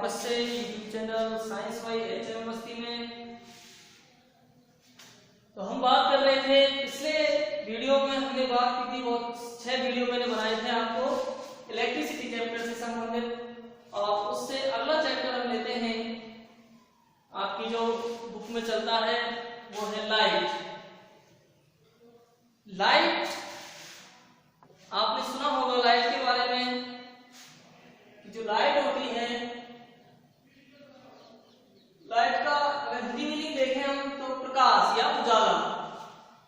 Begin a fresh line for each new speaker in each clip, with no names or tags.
वापस से YouTube channel science by HM मस्ती में। तो हम बात कर रहे थे, पिछले वीडियो में हमने बात की थी, बहुत 6 वीडियो मैंने बनाए थे आपको इलेक्ट्रिसिटी चैप्टर से संबंधित। और उससे अगला चैप्टर हम लेते हैं, आपकी जो बुक में चलता है वो है लाइट। लाइट आपने सुना होगा लाइट के बारे में, जो लाइट होती है, लाइट का अगर हिंदी मीनिंग देखें हम तो प्रकाश या उजाला।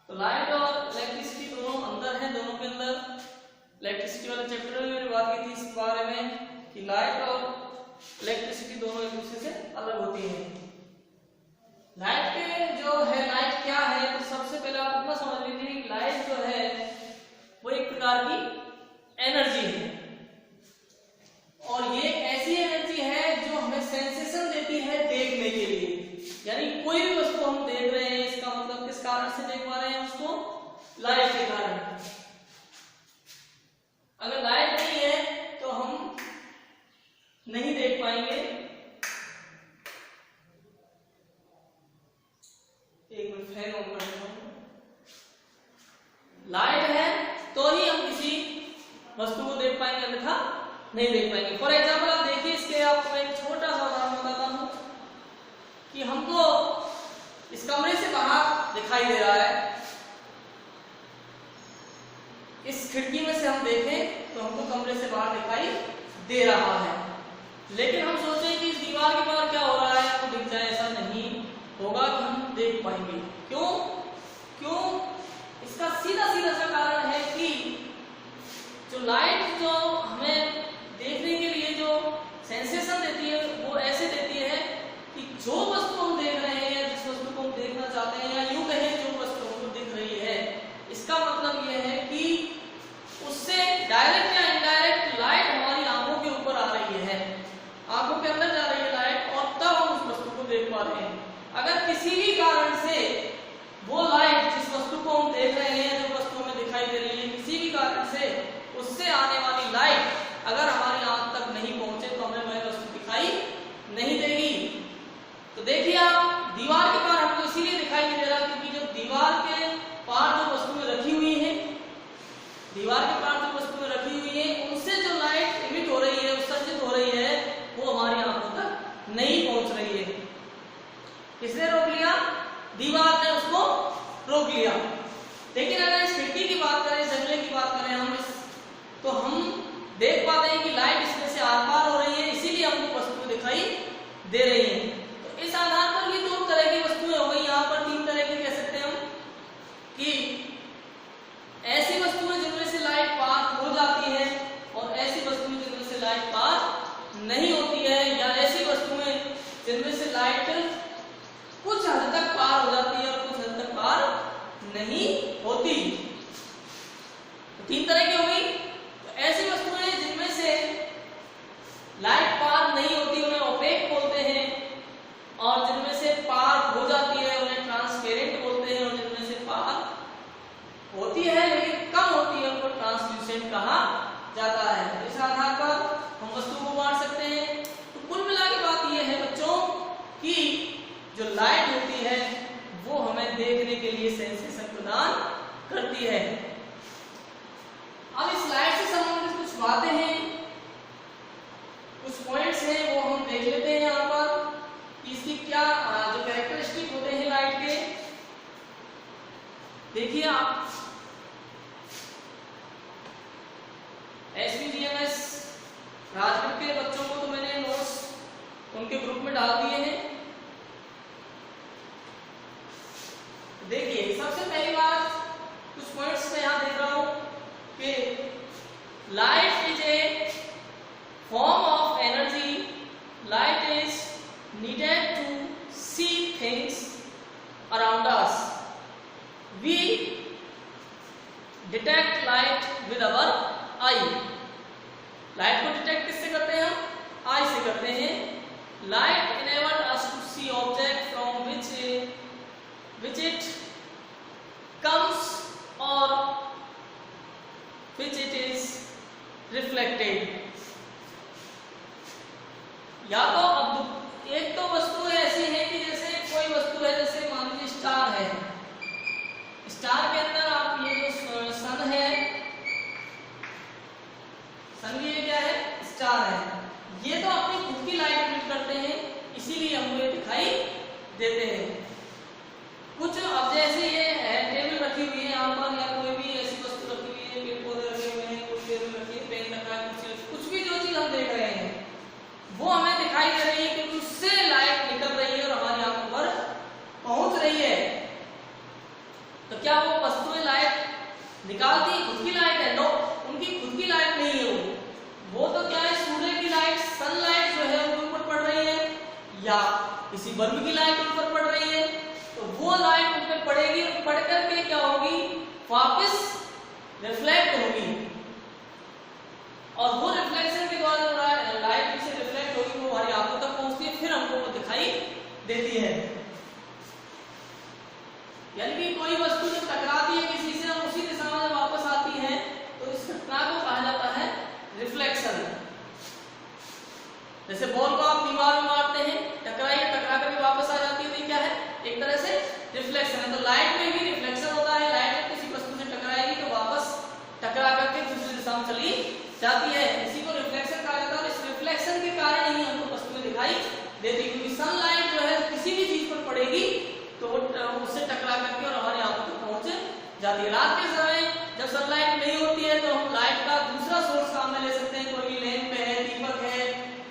तो लाइट और इलेक्ट्रिसिटी दोनों अंदर हैं, दोनों के अंदर इलेक्ट्रिसिटी वाले चैप्टर में मैंने बात की थी इस बारे में कि लाइट और इलेक्ट्रिसिटी दोनों एक दूसरे से अलग होती है। लाइट के जो है, लाइट क्या है, तो सबसे पहले आप इतना समझ लीजिए कि लाइट जो है वो एक प्रकार की एनर्जी है, और ये ऐसी एनर्जी है जो हमें सेंसेशन देती है देखने के लिए। यानी कोई भी वस्तु हम देख रहे हैं, इसका मतलब किस कारण से देख पा रहे हैं उसको, लाइट के कारण। अगर लाइट नहीं है तो हम नहीं देख पाएंगे। एक मिनट फैन ऑन कर देता हूं। लाइट है तो ही हम किसी वस्तु को देख पाएंगे, अन्यथा नहीं देख पाएंगे। फॉर एग्जाम्पल आप देखिए, इसके आपको मैं एक छोटा सा उदाहरण बताता हूं कि हमको इस कमरे से बाहर दिखाई दे रहा है, इस खिड़की में से हम देखें तो हमको कमरे से बाहर दिखाई दे रहा है, लेकिन हम सोचें कि इस दीवार के बाहर क्या हो रहा है आपको दिख जाए, ऐसा नहीं होगा कि हम देख पाएंगे। क्यों? इसका सीधा सा कारण है कि जो लाइट जो हमें देखने के लिए जो सेंसेशन देती है वो ऐसे देती है कि जो वस्तु हम देख रहे हैं या जिस वस्तु को हम देखना चाहते हैं, या यूं कहें जो वस्तु हमको दिख रही है, इसका मतलब यह है कि उससे डायरेक्ट या इनडायरेक्ट लाइट हमारी आंखों के ऊपर आ रही है, आंखों के अंदर जा रही है लाइट, और तब हम उस वस्तु को देख पा रहे हैं। अगर किसी भी कारण से वो लाइट जिस वस्तु को हम देख रहे हैं, जो वस्तु हमें दिखाई दे रही है, किसी भी कारण से उससे आने वाली लाइट अगर हमारी आंख तक नहीं पहुंचे तो हमें वह वस्तु दिखाई नहीं देगी। तो देखिए आप, दीवार के पार हमको इसीलिए दिखाई नहीं दे रहा क्योंकि जो दीवार के पार जो वस्तुएं रखी हुई है, दीवार के पार जो वस्तुएं रखी हुई है, उनसे जो लाइट इमिट हो रही है, उत्सर्जित हो रही है, वो हमारी आंखों तक नहीं पहुंच रही है। किसने रोक लिया? दीवार ने उसको रोक लिया। लेकिन अगर इस खिड़की की बात करें, जंगले की बात करें हम, तो हम देख पाते हैं कि लाइट इसमें से आर पार हो रही है, इसीलिए हमको वस्तुएं दिखाई दे रही हैं। तो इस आधार पर ये 2 तरह की वस्तुएं हो गई, यहाँ पर 3 तरह की कह सकते हैं हम, कि ऐसी वस्तुएं जिनमें से लाइट पार हो जाती है और ऐसी वस्तुएं जिनमें से लाइट पार नहीं होती है, या ऐसी वस्तुएं जिनमें से लाइट कुछ हद तक पार हो जाती है और कुछ हद तक पार नहीं होती। 3 तरह की हो गई। तो ऐसी वस्तुएं जिनमें से लाइट पार नहीं होती उन्हें ओपेक बोलते हैं, और जिनमें से पार हो जाती है उन्हें ट्रांसपेरेंट बोलते हैं, और जिनमें से पार होती है लेकिन कम होती है उनको ट्रांसल्यूसेंट कहा जाता है। तो इस आधार पर हम वस्तुओं को बांट सकते हैं। तो कुल मिला के बात यह है बच्चों कि जो लाइट होती है वो हमें देखने के लिए सेंसेशन प्रदान करती है। अब इस लाइट से संबंधित कुछ बातें हैं, कुछ पॉइंट्स हैं, वो हम देख लेते हैं यहाँ पर कि इसकी क्या जो कैरेक्टरिस्टिक होते हैं लाइट के। देखिए आप, SPGMS राजगढ़ के बच्चों को तो मैंने नोट्स उनके ग्रुप में डाल दिए हैं। देखिए सबसे पहली बात, कुछ पॉइंट्स मैं यहाँ देख रहा हूं कि light is a form of energy, light is needed to see things around us, we detect light with our eye. Light को डिटेक्ट किससे करते हैं हम? आई से करते हैं। Light enable us to see object from which it comes or which it is reflected। या तो यहाँ पर या कोई भी ऐसी वस्तु रखी हुई है, पेड़ पौधे रखे हुए हैं, कोई टेबल रखी है, पेन रखा है, कुर्सी रखी, कुछ भी जो चीज हम देख रहे हैं वो हमें दिखाई दे रही है क्योंकि उससे लाइट निकल रही है और हमारी आंखों पर पहुंच रही है। तो क्या वो वस्तुएं लाइट निकालती है? खुद की लाइट है? नो, उनकी खुद की लाइट नहीं है वो तो क्या है, सूर्य की लाइट, सनलाइट जो है उनके ऊपर पड़ रही है या किसी बल्ब की लाइट उन पर पड़ रही है, तो वो लाइट उन पर पड़ेगी और पड़ करके क्या होगी, वापस रिफ्लेक्ट होगी और वो रिफ्लेक्शन के द्वारा लाइट से रिफ्लेक्ट होगी, वो हमारी आंखों तक पहुंचती है, फिर हमको वो दिखाई देती है। यानी कि कोई वस्तु जब टकराती है किसी से और उसी दिशा में जब वापस आती है तो इस घटना को कहा जाता है रिफ्लेक्शन। जैसे बॉल को आप दीवार में मारते हैं, टकराई टकरा कर वापस आ जाती है, तो क्या है, एक तरह से रिफ्लेक्शन है। तो लाइट में भी रिफ्लेक्शन होता है, लाइट किसी वस्तु से टकराएगी तो वापस टकरा करके दूसरी दिशा में चली जाती है, इसी को रिफ्लेक्शन कहा जाता है। और इस रिफ्लेक्शन के कारण ही हमको वस्तुएं दिखाई देती है, क्योंकि सनलाइट जो है किसी भी चीज पर पड़ेगी तो उससे टकरा करके और हमारी आंखों तक पहुंच जाती है। रात के समय जब सनलाइट नहीं होती है तो हम लाइट का दूसरा सोर्स काम में ले सकते हैं, कोई भी लैंप है, दीपक है,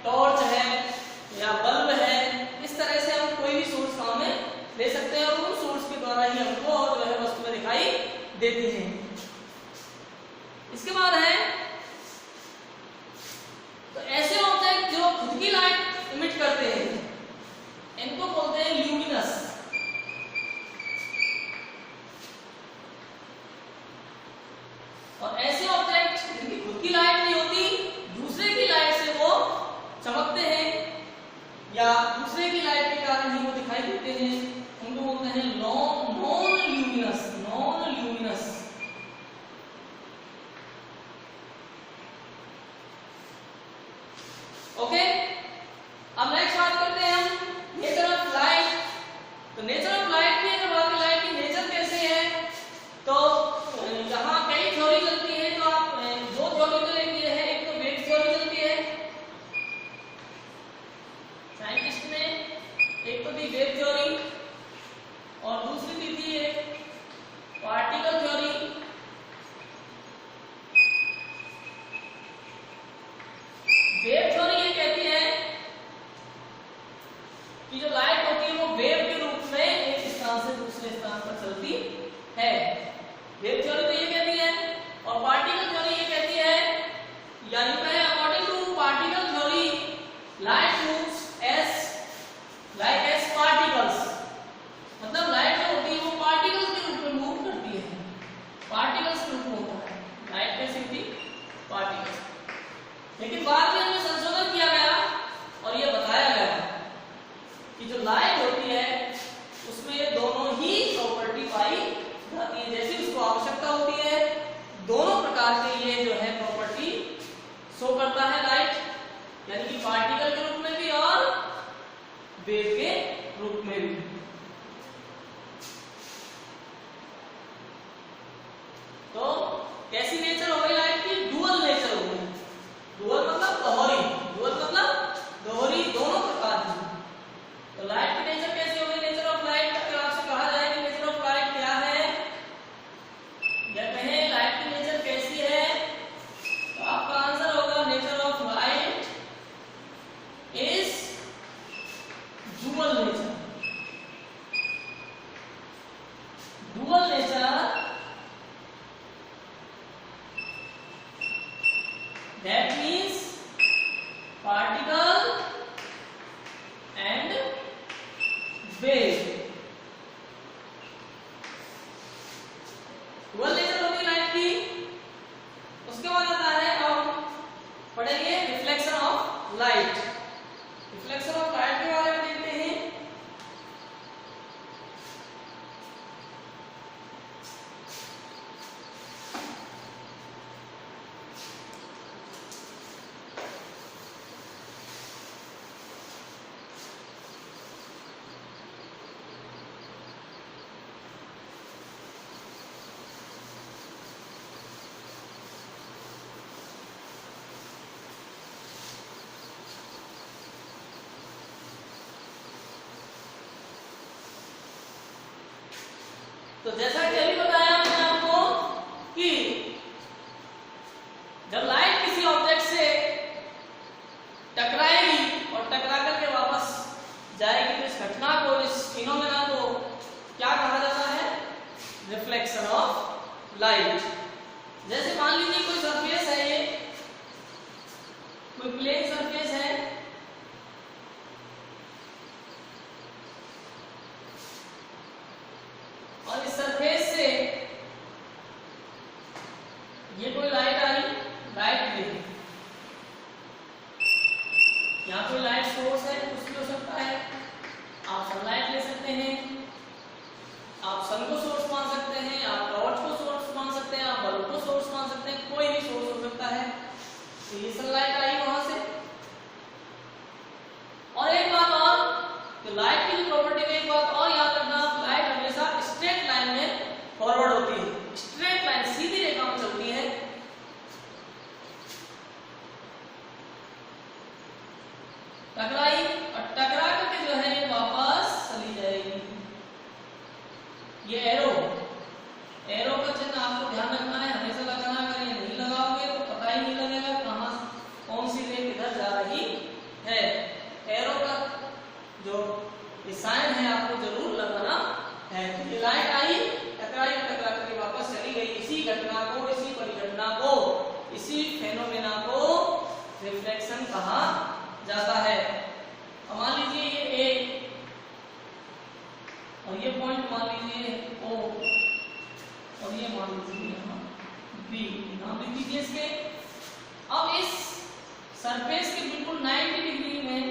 टॉर्च है या बल्ब है, इस तरह से हम कोई भी सोर्स काम में ले सकते हैं और उन सोर्स के द्वारा ही हमको जो है वस्तुएं दिखाई देती हैं। इसके बाद है तो ऐसे ऑब्जेक्ट जो खुद की लाइट इमिट करते हैं इनको बोलते हैं ल्यूमिनस। और ऐसे ऑब्जेक्ट जिनकी खुद की लाइट नहीं होती, दूसरे की लाइट से वो चमकते हैं या दूसरे की लाइट के कारण ही वो दिखाई देते हैं, उनको बोलते हैं non luminous. Non luminous. Okay, अब नेक्स्ट बात करते हैं हम नेचर ऑफ लाइट। तो नेचर ऑफ लाइट की अगर बात लाइट की नेचर कैसे है, तो यहाँ कई थ्योरी चलती है, तो आप दो थ्योरी तो लेती है, एक तो वेव थ्योरी चलती है साइंटिस्ट ने, एक तो थी वेव थ्योरी और दूसरी थी एक पार्टिकल थ्योरी। वेव थ्योरी ये कहती है कि जो लाइट होती है वो वेव के रूप में एक स्थान से दूसरे स्थान पर चलती है। वेव थ्योरी तो ये कहती है, और पार्टिकल थ्योरी ये कहती है, यानी कि according to particle theory light moves like as particles. मतलब लाइट जो होती है वो पार्टिकल्स के रूप में मूव करती है, पार्टिकल्स के रूप में होता है लाइट कैसी होती, पार्टिकल्स। लेकिन बाद में इसमें संशोधन किया गया और ये बताया गया कि जो लाइट होती है उसमें ये दोनों ही प्रॉपर्टी पाई जाती है, जैसी उसको आवश्यकता होती है दोनों प्रकार के ये जो है प्रॉपर्टी शो करता है लाइट, यानी कि पार्टिकल के रूप में भी और वेव के रूप में भी। तो कैसी नेचर हो गई लाइट की, डुअल नेचर हो गई। डुअल मतलब दोहरी, डुअल मतलब दोहरी, दोनों प्रकार की। तो लाइट की नेचर कैसी हो गई, नेचर ऑफ लाइट अगर आपसे कहा जाए कि नेचर ऑफ लाइट क्या है या कहें लाइट की नेचर कैसी है, तो आपका आंसर होगा nature of light is dual nature. Dual nature that means particle and wave। Dual nature होती है लाइट की। उसके बाद आता है, अब पढ़ेंगे reflection of light. Reflection of light के बारे में देखते हैं। तो जैसा कि अभी बताया मैंने आपको जब लाइट किसी ऑब्जेक्ट से टकराएगी और टकरा करके वापस जाएगी तो इस घटना को, इस फिनोमेना को क्या कहा जाता है? Reflection of light. जैसे मान लीजिए कोई सरफेस है, ये कोई प्लेन सरफेस है, और इस सरफेस से ये कोई लाइट आई, लाइट गिरी, यहाँ कोई लाइट सोर्स है, कुछ भी हो सकता है, आप सनलाइट ले सकते हैं, आप सन को सोर्स मान सकते हैं, आप टॉर्च को सोर्स मान सकते हैं, आप बल्ब को सोर्स मान सकते हैं, कोई भी सोर्स हो सकता है। तो ये सनलाइट आई वहां से। और एक बात और, तो लाइट की प्रॉपर्टी में एक बात और याद रखना, लाइट हमेशा स्ट्रेट लाइन में फॉरवर्ड होती है, स्ट्रेट लाइन सीधी रेखा में चलती है। टकराई और टकरा करके जो है वापस चली जाएगी। ये एरो का चिन्ह आपको ध्यान रखना है, हमेशा लगाना, अगर ये नहीं लगाओगे तो पता ही नहीं लगेगा कहां कौन सी रे किधर जा रही है। एरो का जो साइन है आपको जरूर लगाना है। ये लाइट आई, टकराई, टकरा करके वापस चली गई। इसी घटना को, इसी परिघटना को, इसी फेनोमेना को रिफ्लेक्शन कहा जाता है। अब मान लीजिए ये ए और ये पॉइंट मान लीजिए O और ये मान लीजिए यहाँ B, नाम लिख दीजिए इसके। अब इस सरफेस के बिल्कुल 90 डिग्री में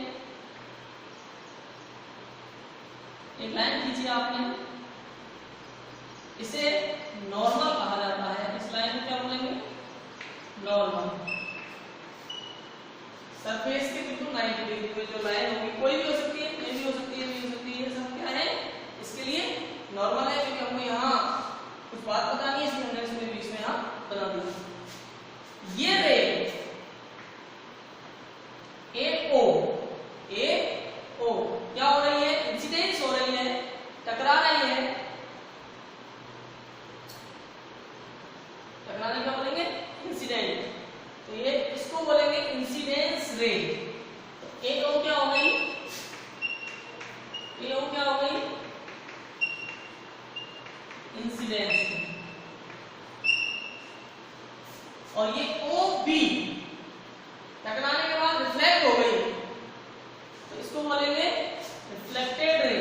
एक लाइन खींची आपने, इसे नॉर्मल कहा जाता है। इस लाइन को क्या बोलेंगे? नॉर्मल। सरफेस के बिल्कुल 90 डिग्री में जो लाइन होगी, कोई भी हो सकती है, ये भी हो सकती है, ये भी हो सकती है, ये सब क्या है? इसके लिए नॉर्मल है, क्योंकि हमको यहाँ कुछ बात बतानी है, इसलिए हमने इसमें बीच में यहाँ बना दिया। ये रे ए ओ क्या हो रही है? इंसिडेंस हो रही है, टकरा रही है। टकराने क्या बोलेंगे? इंसिडेंट। तो ये इसको बोलेंगे इंसिडेंस रे। तो ए ओ क्या हो गई? ए ओ क्या हो गई? इंसिडेंस। और ये ओ बी टकराने के बाद रिफ्लेक्ट हो गई, तो इसको बोलेंगे रिफ्लेक्टेड रे।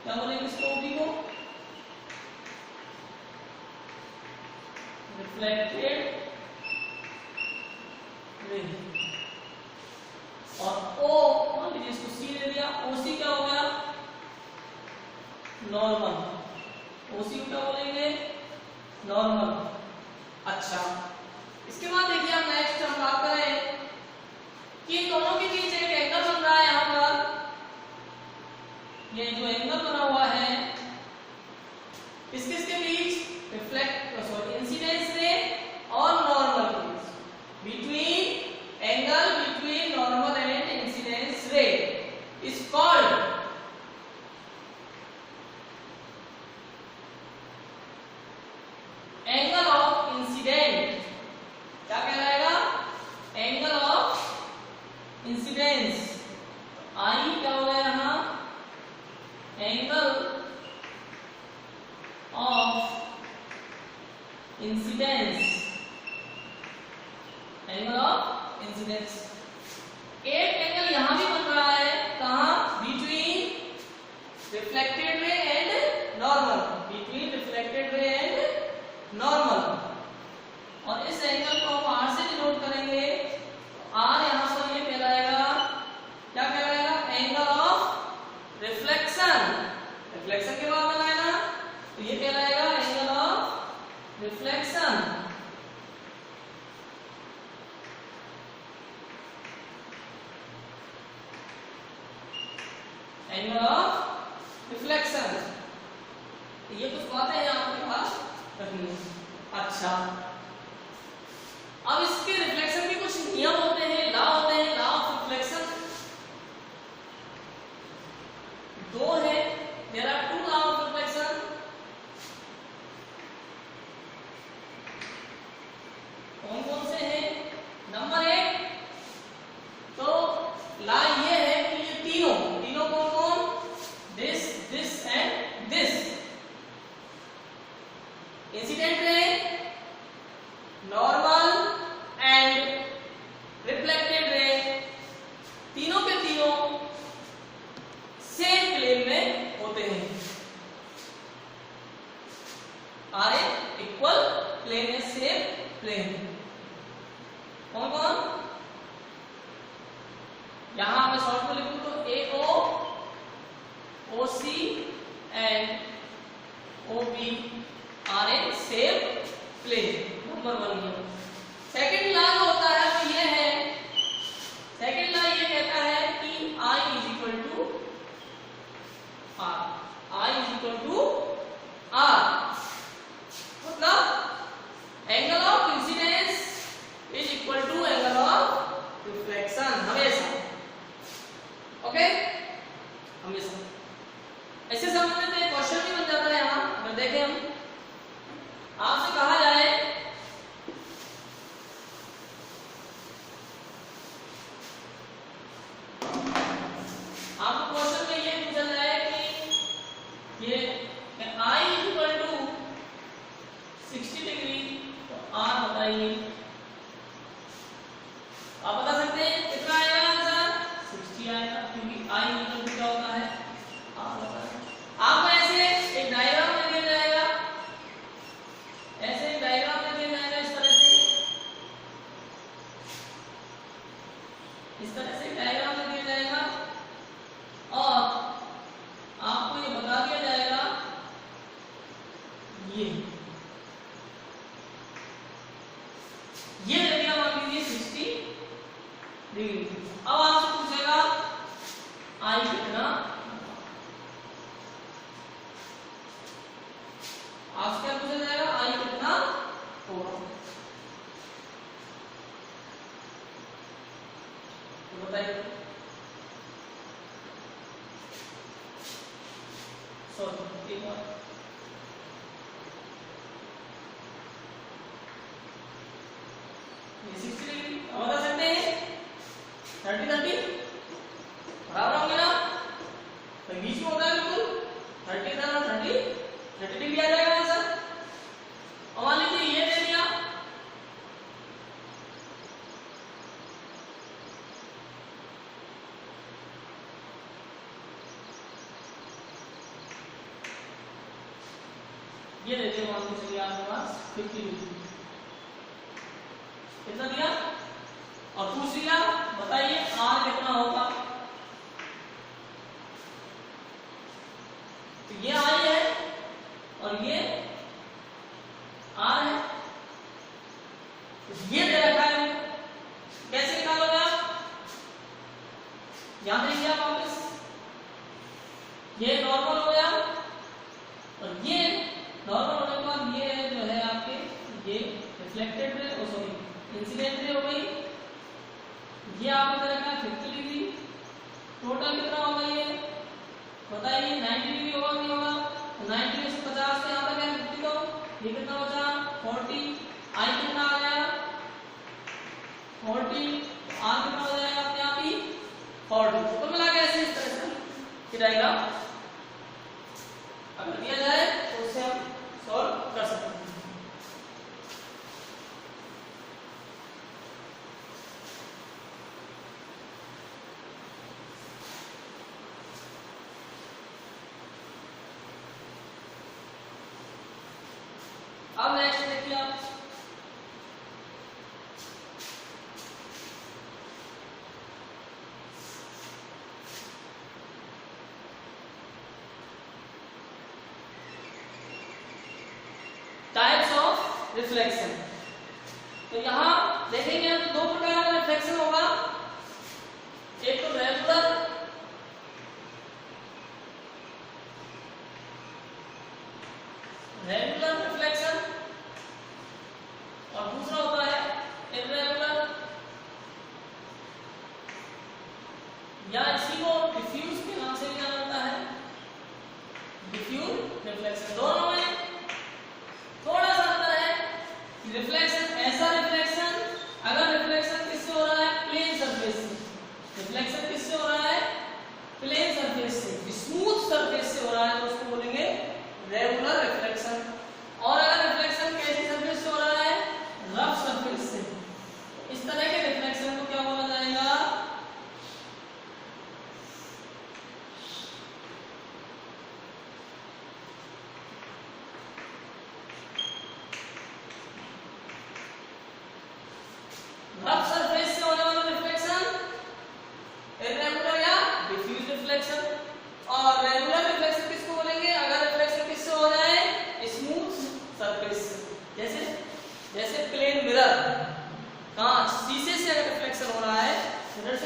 क्या बोलेंगे इसको? ओ बी को रिफ्लेक्टेड रे। और ओ मान लीजिए इसको सी ले लिया, ओ सी क्या हो गया? नॉर्मल। ओ सी को क्या बोलेंगे? नॉर्मल। अच्छा, इसके बाद देखिए हम नेक्स्ट हम बात करें कि इन दोनों के बीच एक एंगल बन रहा है। यहाँ पर ये जो एंगल बना हुआ है, किसके बीच? इंसिडेंस रे और नॉर्मल के बीच। Between angle between normal and incidence ray is called angle of incident. क्या कहलाएगा? Angle of incidence. आई क्या हो गया यहाँ? Angle of incidence. Angle of incidence. एक एंगल यहां भी बन रहा है, कहां? Between reflected ray and normal. Between reflected ray and normal. और इस एंगल को हम आर से डिनोट करेंगे। आर यहां पर ये कहलाएगा, क्या कहलाएगा? Angle of reflection. रिफ्लेक्शन के बाद बनाया ना, तो ये कहलाएगा angle of reflection. Angle of reflection. ये कुछ बातें हैं आपके पास रखनी है। अच्छा, अब इसके रिफ्लेक्शन के कुछ नियम होते हैं, लॉ होते हैं। लॉ ऑफ रिफ्लेक्शन दो है। There are two law of reflection. कौन कौन से हैं? Incident ray, normal and reflected ray, तीनों के तीनों सेम प्लेन में होते हैं, आर इक्वल प्लेन है, सेम प्लेन। कौन कौन? यहां मैं शॉर्ट में लिखूं तो AO, OC and OB are in same plane. Number 1 ये। सेकंड लॉ होता है वो ये है, सेकंड लॉ ये कहता है कि I is equal to R, I is equal to R, मतलब angle of incidence is equal to angle of reflection, हमेशा। ओके, हमेशा ऐसे समझने में क्वेश्चन भी बन जाता है। यहां अगर देखें हम, आपसे कहा जाए आपको क्वेश्चन में ये पूछा जाए कि ये I is equal to 60 degree, तो R बताइए। आप बता सकते हैं कितना आएगा आंसर? 60 आएगा, क्योंकि I इक्वल टू क्या होता है? R होता है। आपको ऐसे एक डायग्राम में दिया जाएगा, ऐसे एक डायग्राम में दिया जाएगा, इस तरह से, इस तरह से डायग्राम में दिया जाएगा और आपको ये बता दिया जाएगा ये दे दिया मान लीजिए 60 डिग्री। अब आपसे पूछेगा I कितना, आपसे क्या पूछा जाएगा? I कितना होगा, तो बताइए। सॉरी, एक बार ये 60 डिग्री बता सकते हैं, 30 बराबर होंगे ना, तो बीच में होता है बिल्कुल 30 था, 30 डिग्री आ जाएगा आंसर। और मान लीजिए ये दे दिया, ये दे दिया, मान लीजिए आपके पास 50 डिग्री, कितना दिया और पूछ लिया बताइए R कितना होगा। तो ये I है और ये R है, तो ये दे रखा है, कैसे निकालोगे आप? यहां देखिए आप वापस, ये नॉर्मल हो गया और ये नॉर्मल होने के बाद ये जो है आपके ये रिफ्लेक्टेड रे, ओ सॉरी इंसिडेंट रे हो गई, ये आपने रखा 50 डिग्री, टोटल कितना होगा ये बताइए? 90 डिग्री होगा नहीं होगा? 90 से 50 से यहां तक है 50, तो ये कितना बचा? 40। I कितना आ गया? 40। R कितना हो जाएगा अपने आप ही? 40। तो मिला गया ऐसे इस तरह से डायग्राम अगर दिया जाए तो उससे हम सॉल्व कर सकते हैं। अब नेक्स्ट देखिए आप, टाइप्स ऑफ रिफ्लेक्शन। तो यहां देखेंगे हम तो 2 प्रकार का रिफ्लेक्शन होगा, एक तो रेगुलर रिफ्लेक्शन और दूसरा होता है इर्रेगुलर, या इसी को डिफ्यूज के नाम से भी जाना जाता है, डिफ्यूज रिफ्लेक्शन। दोनों में थोड़ा सा अंतर है। रिफ्लेक्शन ऐसा रिफ्लेक्शन, अगर रिफ्लेक्शन किससे हो रहा है? प्लेन सरफेस से। रिफ्लेक्शन किससे हो रहा है? प्लेन सरफेस से, स्मूथ सरफेस से हो रहा है, तो उसको बोलेंगे रेगुलर रिफ्लेक्शन। और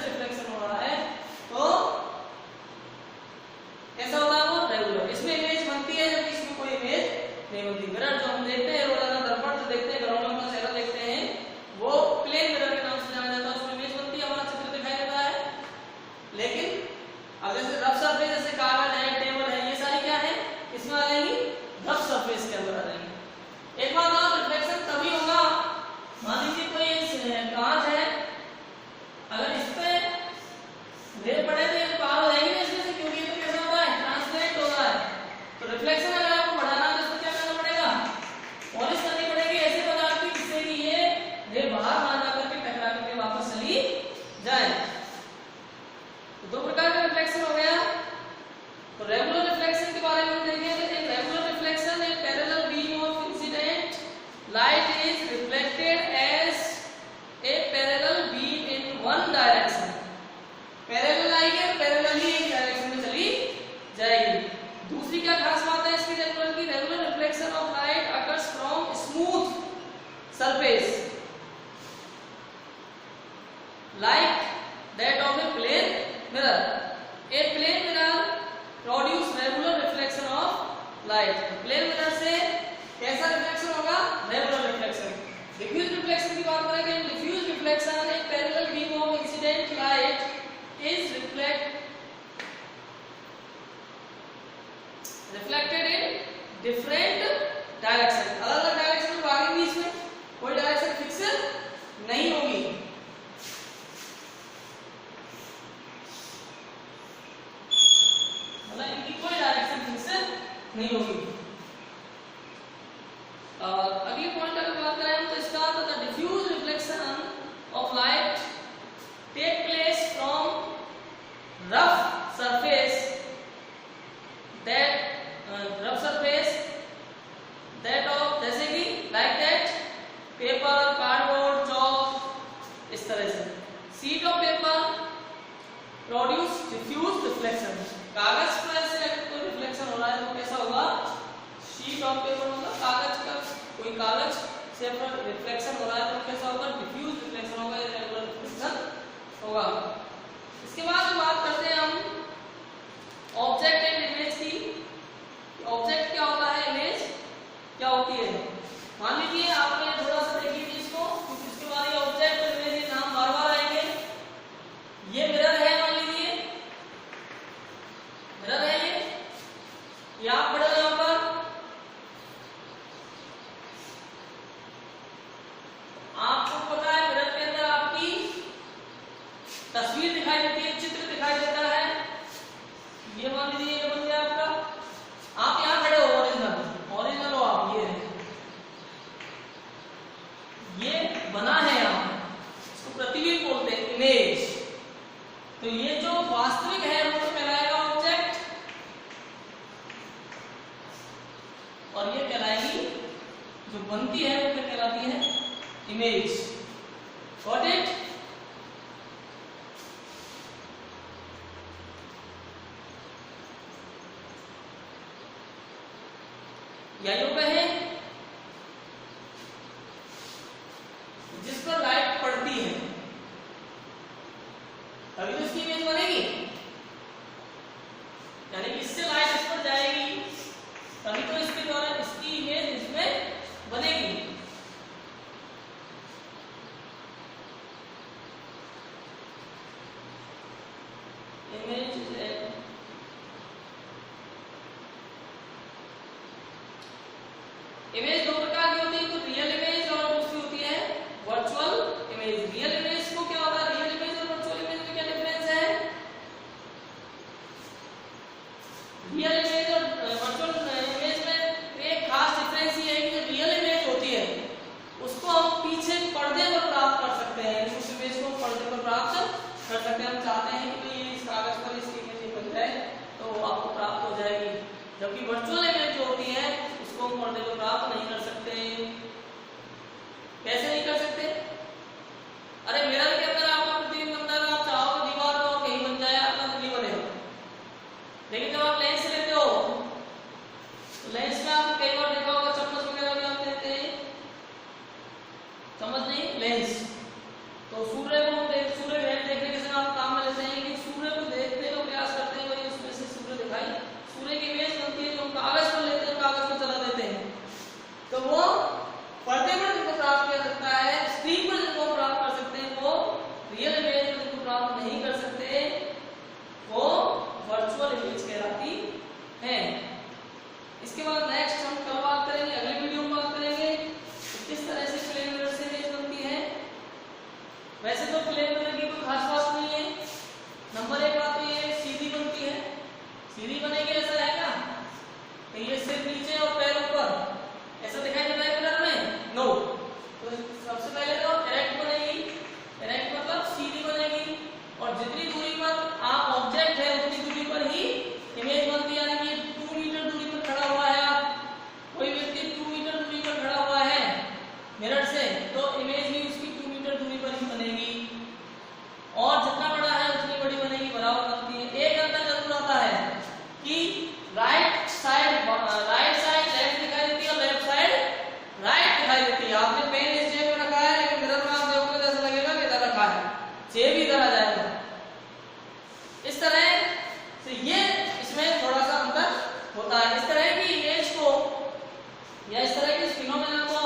रिफ्लेक्शन हो रहा है तो कैसा होता है वो रेगुलर। इसमें इमेज बनती है जबकि इसमें कोई इमेज नहीं बनती। मिरर जो हम देखते हैं रोजाना, दर्पण जो देखते हैं, ग्राउंड का चेहरा देखते हैं, वो प्लेन मिरर के नाम से जाना जाता है। उसमें इमेज बनती है, हमारा चित्र दिखाई देता है। लेकिन अब जैसे रफ सरफेस, जैसे कागज है, टेबल है, ये सारी क्या है, इसमें आ जाएंगी रफ सरफेस के अंदर आ जाएंगी। एक बात और, रिफ्लेक्शन तभी होगा, मान लीजिए कोई कांच है, अगर इस पे ढेर पड़े तो ये पार हो जाएगी इसमें से, क्योंकि ये तो कैसा होता है, ट्रांसपेरेंट होता है। तो रिफ्लेक्शन अगर आपको बढ़ाना है तो इसको क्या करना पड़ेगा, पॉलिश करनी पड़ेगी ऐसे पदार्थ की जिससे कि ये ढेर बाहर ना जाकर के टकरा करके वापस चली जाए। तो दो प्रकार का रिफ्लेक्शन हो गया। तो रेगुलर रिफ्लेक्शन के बारे में हम देखेंगे। एक रेगुलर रिफ्लेक्शन, एक parallel beam of incident light is reflected as a parallel beam in one direction. Parallel आएगी और पैरेलल ही एक डायरेक्शन में चली जाएगी। दूसरी क्या खास बात है इसकी रेगुलर की, regular reflection of light occurs from smooth surface like that of a plane mirror. A plane mirror produce regular reflection of light. Plane mirror से कैसा रिफ्लेक्शन होगा, रेगुलर रिफ्लेक्शन। डिफ्यूज रिफ्लेक्शन की बात करेंगे। डिफ्यूज रिफ्लेक्शन एक parallel beam of incident light is reflected in different direction. अलग अलग direction में भागेंगी, इसमें कोई डायरेक्शन फिक्स नहीं होगी। इनकी कोई डायरेक्शन फिक्स नहीं होगी। अगले पॉइंट अगर बात करें तो इसका, तो the diffuse reflection of light take place from rough surface that of, जैसे कि like that paper, cardboard, chalk, इस तरह से। Sheet of paper produce diffuse reflection. कागज पर से अगर कोई रिफ्लेक्शन हो रहा है तो कैसा होगा, शीट ऑफ पेपर होगा, कागज का कोई कागज से पर रिफ्लेक्शन हो रहा है तो कैसा होगा, डिफ्यूज रिफ्लेक्शन होगा, या रेगुलर रिफ्लेक्शन होगा। इसके बाद बात करते हैं हम ऑब्जेक्ट एंड इमेज की। ऑब्जेक्ट क्या होता है, इमेज क्या होती है। मान लीजिए आपने थोड़ा सा देखिए इसको, क्योंकि इसके बाद ये ऑब्जेक्ट और इमेज के नाम बार बार आएंगे। ये मिरर है, मान लीजिए मिरर है ये आप पढ़ो यहां पर। आपको पता है मिरर के अंदर आपकी तस्वीर दिखाई देती है, चित्र दिखाई देता है। ये मान लीजिए ये बन गया आपका, आप यहां खड़े हो, ओरिजिनल हो आप, ये बना है यहां, इसको प्रतिबिंब बोलते हैं, इमेज। तो ये जो वास्तविक है वो तो कहलाएगा ऑब्जेक्ट, और ये कहलाएगी, जो बनती है वो क्या कहलाती है, इमेज। Got it. येलो पे है जिस पर लाइट पड़ती है, तभी तो इसकी इमेज बनेगी, यानी कि इससे लाइट इस पर जाएगी तभी तो इसके द्वारा इसकी इमेज इसमें बनेगी। इमेज दो प्रकार की होती है, तो रियल इमेज और दूसरी होती है वर्चुअल इमेज। रियल इमेज को क्या होता है, रियल इमेज और वर्चुअल इमेज में क्या डिफरेंस है। रियल इमेज और वर्चुअल इमेज में एक खास डिफरेंस ये है कि जो रियल इमेज होती है उसको हम पीछे पर्दे पर प्राप्त कर सकते हैं, उस इमेज को पर्दे पर प्राप्त कर सकते हैं। हम चाहते हैं कि भाई इस कागज पर इसकी इमेज बन जाए तो आपको प्राप्त हो जाएगी, जबकि वर्चुअल इमेज जो होती है उसको हम पर्दे पर प्राप्त नहीं कर सकते। कैसे नहीं कर सकते, अरे मिरर के अंदर आपका प्रतिबिंब बनता है, आप चाहो तो दीवार पर कहीं बन जाए, आपका नहीं बनेगा। लेकिन जब आप लेंस लेते हो तो लेंस में आपको कई बार देखा होगा चम्मच वगैरह भी आप लेते हैं, चम्मच नहीं लेंस। तो सूर्य को सूर्य ग्रहण देखने के समय आप या इस तरह के फिनोमेना को,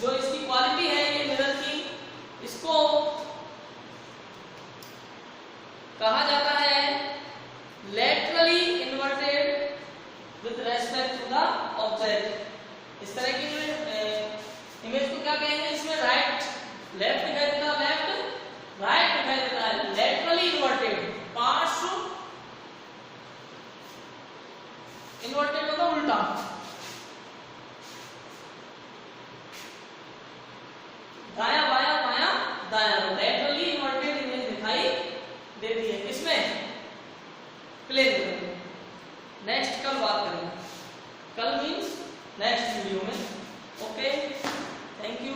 जो इसकी क्वालिटी है ये मिरर की, इसको कहा जाता है literally inverted with respect to the object. इस तरह की इमेज को क्या कहेंगे, इसमें राइट लेफ्ट दिखाई देता है, लेफ्ट राइट दिखाई देता है, लेटरली इन्वर्टेड, पार्श्व इन्वर्टेड मतलब उल्टा, दाया बाया बाया दाया, लेटरली इन्वर्टेड इमेज दिखाई देती है, किसमें, प्लेन में। नेक्स्ट कल बात करेंगे, कल मीन्स नेक्स्ट वीडियो में। Okay, thank you.